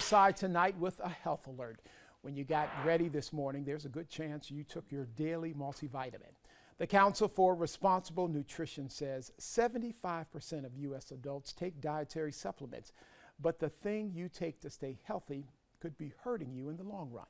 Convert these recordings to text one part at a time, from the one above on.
outside tonight with a health alert. When you got ready this morning, there's a good chance you took your daily multivitamin. The Council for Responsible Nutrition says 75% of U.S. adults take dietary supplements, but the thing you take to stay healthy could be hurting you in the long run.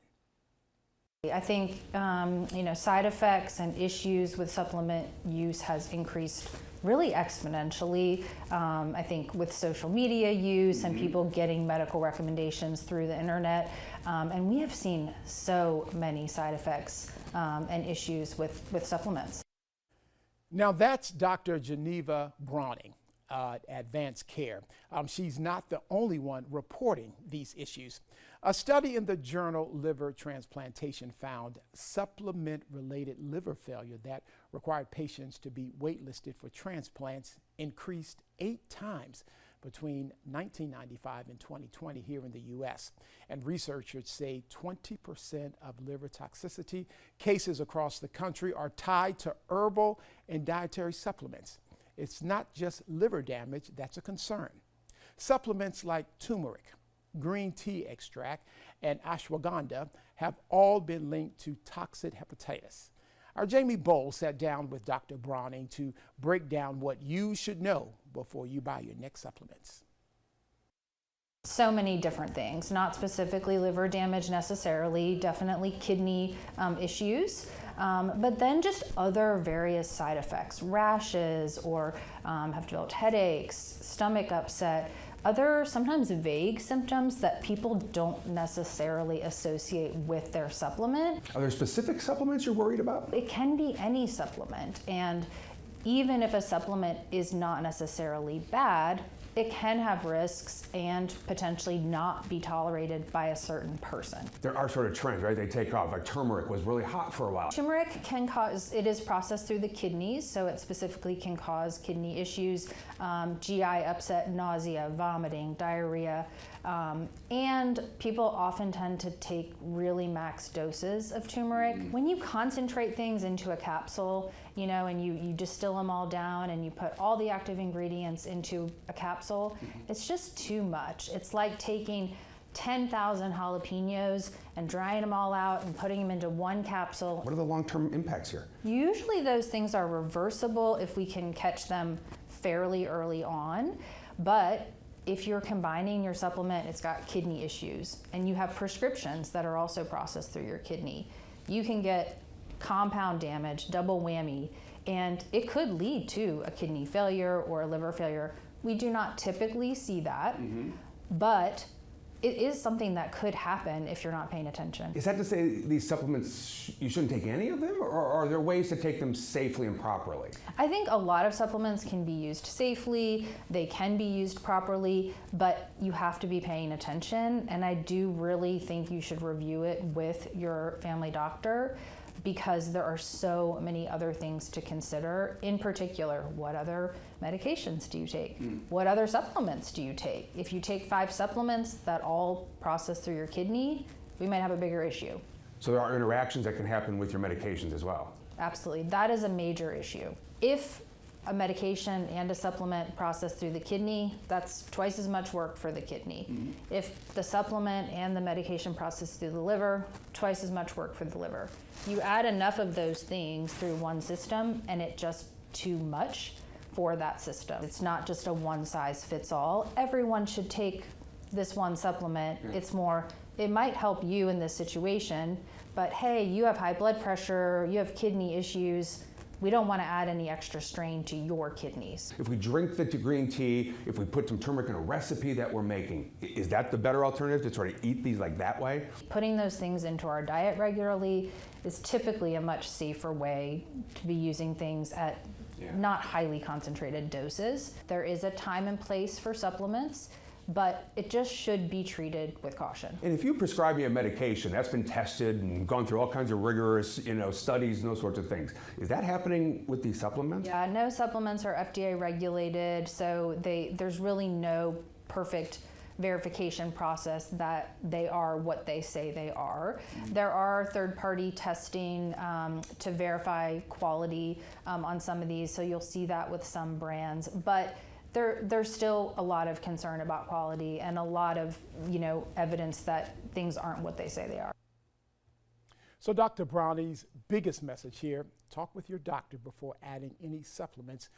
I think side effects and issues with supplement use has increased really exponentially. I think with social media use and people getting medical recommendations through the internet, and we have seen so many side effects and issues with supplements. Now that's Dr. Geneva Browning at Advanced Care. She's not the only one reporting these issues. A study in the journal Liver Transplantation found supplement-related liver failure that required patients to be waitlisted for transplants increased 8 times between 1995 and 2020 here in the U.S. And researchers say 20% of liver toxicity cases across the country are tied to herbal and dietary supplements. It's not just liver damage that's a concern. Supplements like turmeric, green tea extract, and ashwagandha have all been linked to toxic hepatitis. Our Jamie Bowles sat down with Dr. Browning to break down what you should know before you buy your next supplements. So many different things, not specifically liver damage necessarily, definitely kidney issues, but then just other various side effects, rashes, or have developed headaches, stomach upset, other sometimes vague symptoms that people don't necessarily associate with their supplement. Are there specific supplements you're worried about? It can be any supplement, and even if a supplement is not necessarily bad, it can have risks and potentially not be tolerated by a certain person. There are sort of trends, right? They take off. Like turmeric was really hot for a while. Turmeric can cause, it is processed through the kidneys, so it specifically can cause kidney issues, GI upset, nausea, vomiting, diarrhea, and people often tend to take really max doses of turmeric. When you concentrate things into a capsule, and you distill them all down and you put all the active ingredients into a capsule, it's just too much. It's like taking 10,000 jalapenos and drying them all out and putting them into one capsule. What are the long-term impacts here? Usually those things are reversible if we can catch them fairly early on, but if you're combining your supplement, it's got kidney issues, and you have prescriptions that are also processed through your kidney, you can get compound damage, double whammy, and it could lead to a kidney failure or a liver failure. We do not typically see that, but it is something that could happen if you're not paying attention. Is that to say these supplements, you shouldn't take any of them, or are there ways to take them safely and properly? I think a lot of supplements can be used safely, they can be used properly, but you have to be paying attention, and I do really think you should review it with your family doctor, because there are so many other things to consider. In particular, what other medications do you take? What other supplements do you take? If you take 5 supplements that all process through your kidney, we might have a bigger issue. So there are interactions that can happen with your medications as well? Absolutely, that is a major issue. If a medication and a supplement processed through the kidney, that's twice as much work for the kidney. If the supplement and the medication processed through the liver, twice as much work for the liver. You add enough of those things through one system and it's just too much for that system. It's not just a one size fits all. Everyone should take this one supplement. It's more, it might help you in this situation, but hey, you have high blood pressure, you have kidney issues, we don't want to add any extra strain to your kidneys. If we drink the green tea, if we put some turmeric in a recipe that we're making, is that the better alternative, to sort of eat these like that way? Putting those things into our diet regularly is typically a much safer way to be using things at not highly concentrated doses. There is a time and place for supplements, but it just should be treated with caution. And if you prescribe me a medication that's been tested and gone through all kinds of rigorous, studies and those sorts of things, is that happening with these supplements? Yeah, no supplements are FDA regulated, so there's really no perfect verification process that they are what they say they are. There are third-party testing to verify quality on some of these, so you'll see that with some brands, but There's still a lot of concern about quality and a lot of, evidence that things aren't what they say they are. So Dr. Brownie's biggest message here, talk with your doctor before adding any supplements